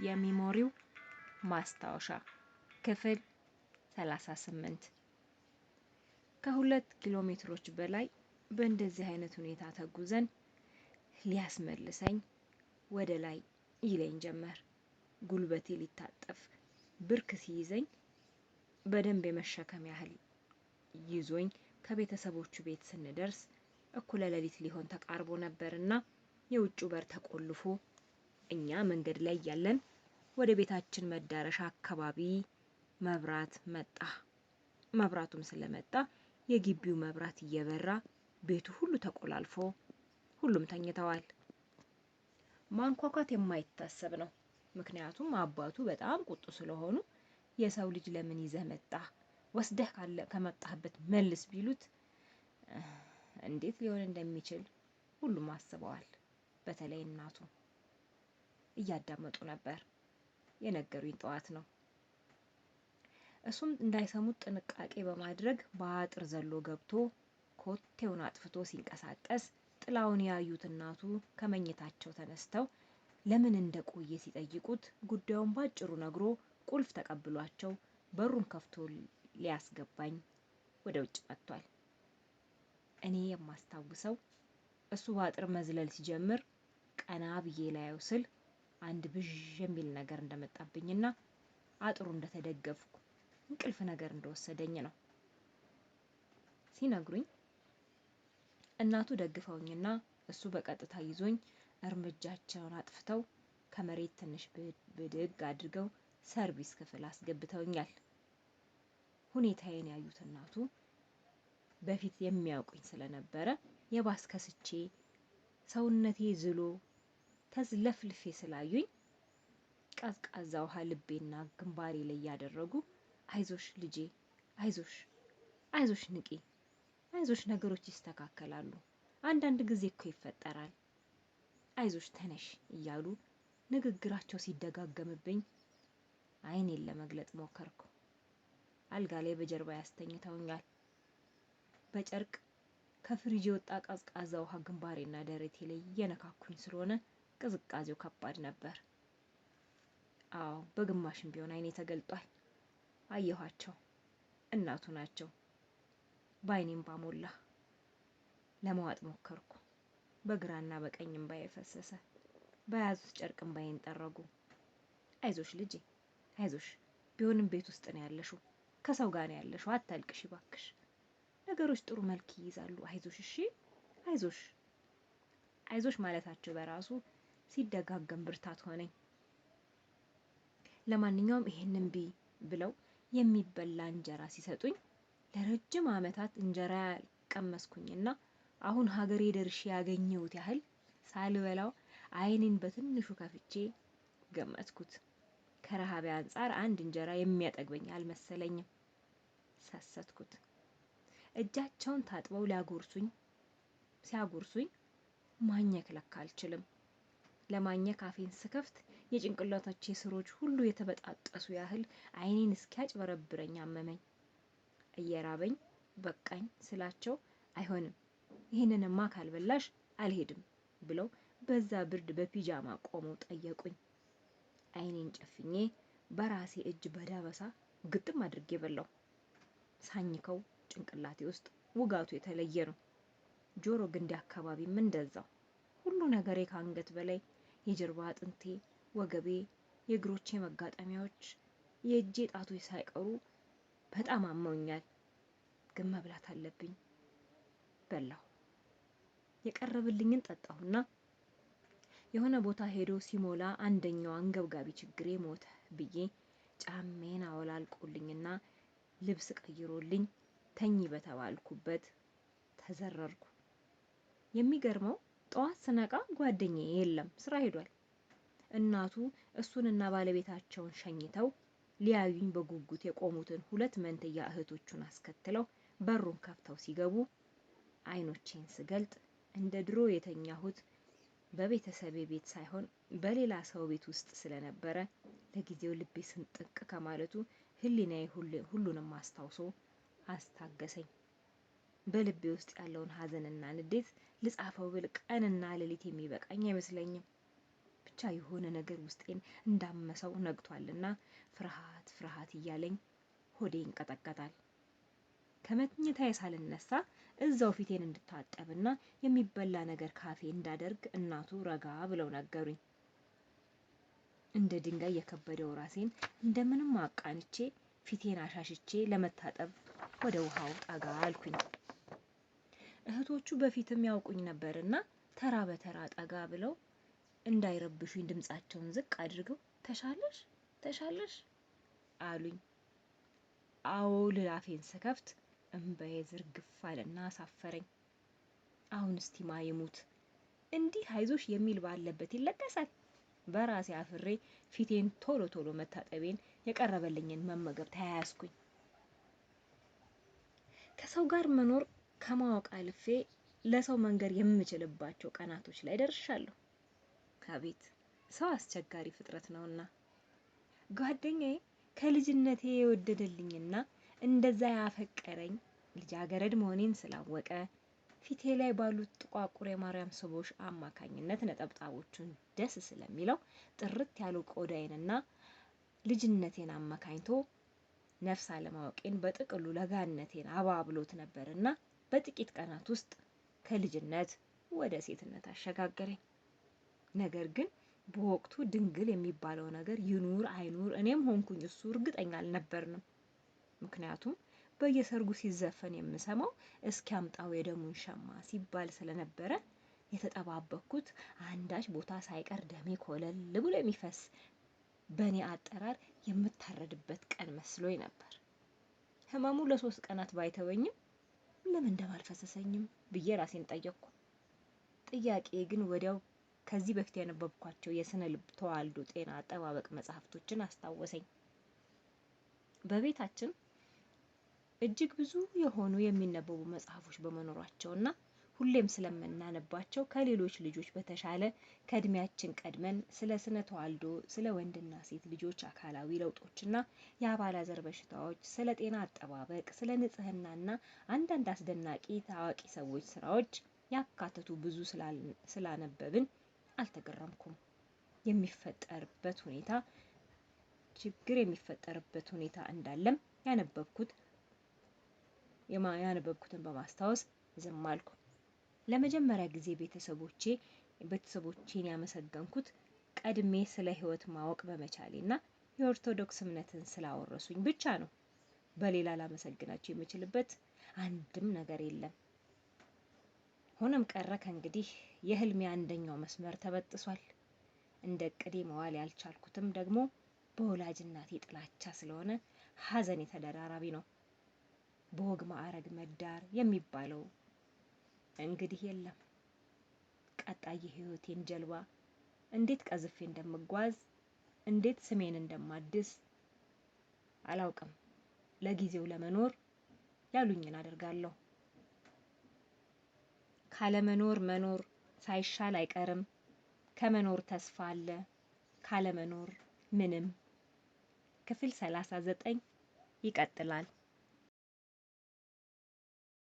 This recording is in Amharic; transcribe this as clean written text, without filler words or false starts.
የሚሞሪው ማስታወሻ ክፍል 38 ከ2 ኪሎ ሜትሮች በላይ በእንደዚህ አይነት ሁኔታ ተጉዘን ሊያስመልሰኝ ወደ ላይ ይለኝ ጀመር። ጉልበቴ ሊታጠፍ ብርክ ሲይዘኝ በደንብ የመሸከም ያህል ይዞኝ ከቤተሰቦቹ ቤት ስንደርስ እኩለ ሌሊት ሊሆን ተቃርቦ ነበርና የውጭው በር ተቆልፎ እኛ መንገድ ላይ ያለን ወደ ቤታችን መዳረሻ አካባቢ መብራት መጣ። መብራቱም ስለመጣ የግቢው መብራት እየበራ ቤቱ ሁሉ ተቆላልፎ ሁሉም ተኝተዋል። ማንኳኳት የማይታሰብ ነው። ምክንያቱም አባቱ በጣም ቁጡ ስለሆኑ የሰው ልጅ ለምን ይዘህ መጣ ወስደህ ከመጣህበት መልስ ቢሉት እንዴት ሊሆን እንደሚችል ሁሉም አስበዋል። በተለይ እናቱ እያዳመጡ ነበር። የነገሩኝ ጠዋት ነው። እሱም እንዳይሰሙት ጥንቃቄ በማድረግ በአጥር ዘሎ ገብቶ ኮቴውን አጥፍቶ ሲንቀሳቀስ ጥላውን ያዩት እናቱ ከመኝታቸው ተነስተው ለምን እንደቆየ ሲጠይቁት ጉዳዩን ባጭሩ ነግሮ ቁልፍ ተቀብሏቸው በሩን ከፍቶ ሊያስገባኝ ወደ ውጭ መጥቷል። እኔ የማስታውሰው እሱ በአጥር መዝለል ሲጀምር ቀና ብዬ ላየው ስል አንድ ብዥ የሚል ነገር እንደመጣብኝና አጥሩ እንደተደገፍኩ እንቅልፍ ነገር እንደወሰደኝ ነው ሲነግሩኝ። እናቱ ደግፈውኝና እሱ በቀጥታ ይዞኝ እርምጃቸውን አጥፍተው ከመሬት ትንሽ ብድግ አድርገው ሰርቪስ ክፍል አስገብተውኛል። ሁኔታዬን ያዩት እናቱ በፊት የሚያውቁኝ ስለነበረ የባስ ከስቼ ሰውነቴ ዝሎ ተዝለፍልፌ ስላዩኝ ቀዝቃዛ ውሃ ልቤና ግንባሬ ላይ ያደረጉ አይዞሽ ልጄ፣ አይዞሽ ንቂ፣ አይዞሽ ነገሮች ይስተካከላሉ፣ አንዳንድ ጊዜ እኮ ይፈጠራል፣ አይዞሽ ተነሽ እያሉ ንግግራቸው ሲደጋገምብኝ አይኔን ለመግለጥ ሞከርኩ። አልጋ ላይ በጀርባ ያስተኝተውኛል። በጨርቅ ከፍሪጅ የወጣ ቀዝቃዛ ውሃ ግንባሬና ደረቴ ላይ እየነካኩኝ ስለሆነ ቅዝቃዜው ከባድ ነበር። አዎ በግማሽም ቢሆን አይኔ ተገልጧል። አየኋቸው። እናቱ ናቸው። በአይኔም ባሞላ ለመዋጥ ሞከርኩ። በግራና በቀኝ እንባዬ ፈሰሰ። በያዙት ጨርቅ እንባዬን ጠረጉ። አይዞሽ ልጄ፣ አይዞሽ፣ ቢሆንም ቤት ውስጥ ነው ያለሽው፣ ከሰው ጋር ነው ያለሽው፣ አታልቅሽ እባክሽ፣ ነገሮች ጥሩ መልክ ይይዛሉ፣ አይዞሽ፣ እሺ፣ አይዞሽ። አይዞሽ ማለታቸው በራሱ ሲደጋገም ብርታት ሆነኝ። ለማንኛውም ይሄንን ብለው የሚበላ እንጀራ ሲሰጡኝ ለረጅም ዓመታት እንጀራ ያልቀመስኩኝና አሁን ሀገሬ ደርሼ ያገኘሁት ያህል ሳልበላው አይኔን በትንሹ ከፍቼ ገመትኩት። ከረሃቤ አንጻር አንድ እንጀራ የሚያጠግበኝ አልመሰለኝም። ሰሰትኩት። እጃቸውን ታጥበው ሲያጎርሱኝ ማኘክ ለካ አልችልም። ለማኘክ አፌን ስከፍት የጭንቅላቶቼ ስሮች ሁሉ የተበጣጠሱ ያህል አይኔን እስኪያጭበረብረኝ አመመኝ። እየራበኝ በቃኝ ስላቸው አይሆንም፣ ይህንንማ ካልበላሽ አልሄድም ብለው በዛ ብርድ በፒጃማ ቆመው ጠየቁኝ። አይኔን ጨፍኜ በራሴ እጅ በዳበሳ ግጥም አድርጌ በላው። ሳኝከው ጭንቅላቴ ውስጥ ውጋቱ የተለየ ነው። ጆሮ ግንዴ አካባቢም እንደዛው። ሁሉ ነገሬ ከአንገት በላይ የጀርባ አጥንቴ፣ ወገቤ፣ የእግሮቼ መጋጠሚያዎች፣ የእጄ ጣቶች ሳይቀሩ በጣም አመውኛል። ግን መብላት አለብኝ። በላው። የቀረብልኝን ጠጣሁና የሆነ ቦታ ሄዶ ሲሞላ አንደኛው አንገብጋቢ ችግሬ ሞተ ብዬ ጫሜን አወላልቆልኝና ልብስ ቀይሮልኝ ተኝ በተባልኩበት ተዘረርኩ። የሚገርመው ጠዋት ስነቃ ጓደኛዬ የለም፣ ስራ ሄዷል። እናቱ እሱንና ባለቤታቸውን ሸኝተው ሊያዩኝ በጉጉት የቆሙትን 2 መንትያ እህቶቹን አስከትለው በሩን ከፍተው ሲገቡ አይኖቼን ስገልጥ እንደ ድሮ የተኛሁት በቤተሰቤ ቤት ሳይሆን በሌላ ሰው ቤት ውስጥ ስለነበረ ለጊዜው ልቤ ስንጥቅ ከማለቱ ህሊናዬ ሁሉንም አስታውሶ አስታገሰኝ። በልቤ ውስጥ ያለውን ሀዘንና ንዴት ልጻፈው ብል ቀንና ሌሊት የሚበቃኝ አይመስለኝም። ብቻ የሆነ ነገር ውስጤን እንዳመሰው ነግቷልና ፍርሃት ፍርሃት እያለኝ ሆዴ ይንቀጠቀጣል። ከመኝታዬ ሳልነሳ እዛው ፊቴን እንድታጠብና የሚበላ ነገር ካፌ እንዳደርግ እናቱ ረጋ ብለው ነገሩኝ። እንደ ድንጋይ የከበደው ራሴን እንደምንም አቃንቼ ፊቴን አሻሽቼ ለመታጠብ ወደ ውሃው ጠጋ አልኩኝ። እህቶቹ በፊትም ያውቁኝ ነበርና ተራ በተራ ጠጋ ብለው እንዳይረብሹኝ ድምጻቸውን ዝቅ አድርገው ተሻለሽ ተሻለሽ አሉኝ። አዎ ልል አፌን ስከፍት እንባዬ ዝርግፍ አለና አሳፈረኝ። አሁን እስቲ ማይሙት እንዲህ አይዞሽ የሚል ባለበት ይለቀሳል። በራሴ አፍሬ ፊቴን ቶሎ ቶሎ መታጠቤን የቀረበልኝን መመገብ ተያያዝኩኝ። ከሰው ጋር መኖር ከማወቅ አልፌ ለሰው መንገር የምችልባቸው ቀናቶች ላይ ደርሻለሁ። አቤት ሰው አስቸጋሪ ፍጥረት ነውና። ጓደኛዬ ከልጅነቴ የወደደልኝና እንደዛ ያፈቀረኝ ልጃገረድ መሆኔን ስላወቀ ፊቴ ላይ ባሉት ጥቋቁር የማርያም ስቦች አማካኝነት ነጠብጣቦቹን ደስ ስለሚለው ጥርት ያሉ ቆዳዬንና ልጅነቴን አመካኝቶ ነፍስ አለማወቄን በጥቅሉ ለጋነቴን አባብሎት ነበርና በጥቂት ቀናት ውስጥ ከልጅነት ወደ ሴትነት አሸጋገረኝ። ነገር ግን በወቅቱ ድንግል የሚባለው ነገር ይኑር አይኑር እኔም ሆንኩኝ እሱ እርግጠኛ አልነበርንም። ምክንያቱም በየሰርጉ ሲዘፈን የምሰማው እስኪያምጣው የደሙን ሸማ ሲባል ስለነበረ የተጠባበቅኩት አንዳች ቦታ ሳይቀር ደሜ ኮለል ብሎ የሚፈስ በእኔ አጠራር የምታረድበት ቀን መስሎኝ ነበር። ህመሙ ለ3 ቀናት ባይተወኝም ለምን ደም አልፈሰሰኝም ብዬ ራሴን ጠየቅኩ። ጥያቄ ግን ወዲያው ከዚህ በፊት ያነበብኳቸው የስነ ልብ ተዋልዶ ጤና አጠባበቅ መጽሐፍቶችን አስታወሰኝ። በቤታችን እጅግ ብዙ የሆኑ የሚነበቡ መጽሐፎች በመኖራቸውና ሁሌም ስለምናነባቸው ከሌሎች ልጆች በተሻለ ከእድሜያችን ቀድመን ስለ ስነ ተዋልዶ፣ ስለ ወንድና ሴት ልጆች አካላዊ ለውጦችና የአባላዘር በሽታዎች፣ ስለ ጤና አጠባበቅ፣ ስለ ንጽህናና አንዳንድ አስደናቂ ታዋቂ ሰዎች ስራዎች ያካተቱ ብዙ ስላነበብን አልተገረምኩም። ችግር የሚፈጠርበት ሁኔታ እንዳለም ያነበብኩትን በማስታወስ ዝም አልኩ። ለመጀመሪያ ጊዜ ቤተሰቦቼን ያመሰገንኩት ቀድሜ ስለ ህይወት ማወቅ በመቻሌና የኦርቶዶክስ እምነትን ስላወረሱኝ ብቻ ነው። በሌላ ላመሰግናቸው የምችልበት አንድም ነገር የለም። ሆነም ቀረ ከእንግዲህ የህልሜ አንደኛው መስመር ተበጥሷል። እንደ እቅዴ መዋል ያልቻልኩትም ደግሞ በወላጅ እናቴ ጥላቻ ስለሆነ ሀዘኔ ተደራራቢ ነው። በወግ ማዕረግ መዳር የሚባለው እንግዲህ የለም። ቀጣይ የህይወቴን ጀልባ እንዴት ቀዝፌ እንደምጓዝ፣ እንዴት ስሜን እንደማድስ አላውቅም። ለጊዜው ለመኖር ያሉኝን አደርጋለሁ። ካለመኖር መኖር ሳይሻል አይቀርም። ከመኖር ተስፋ አለ፣ ካለመኖር ምንም። ክፍል 39 ይቀጥላል።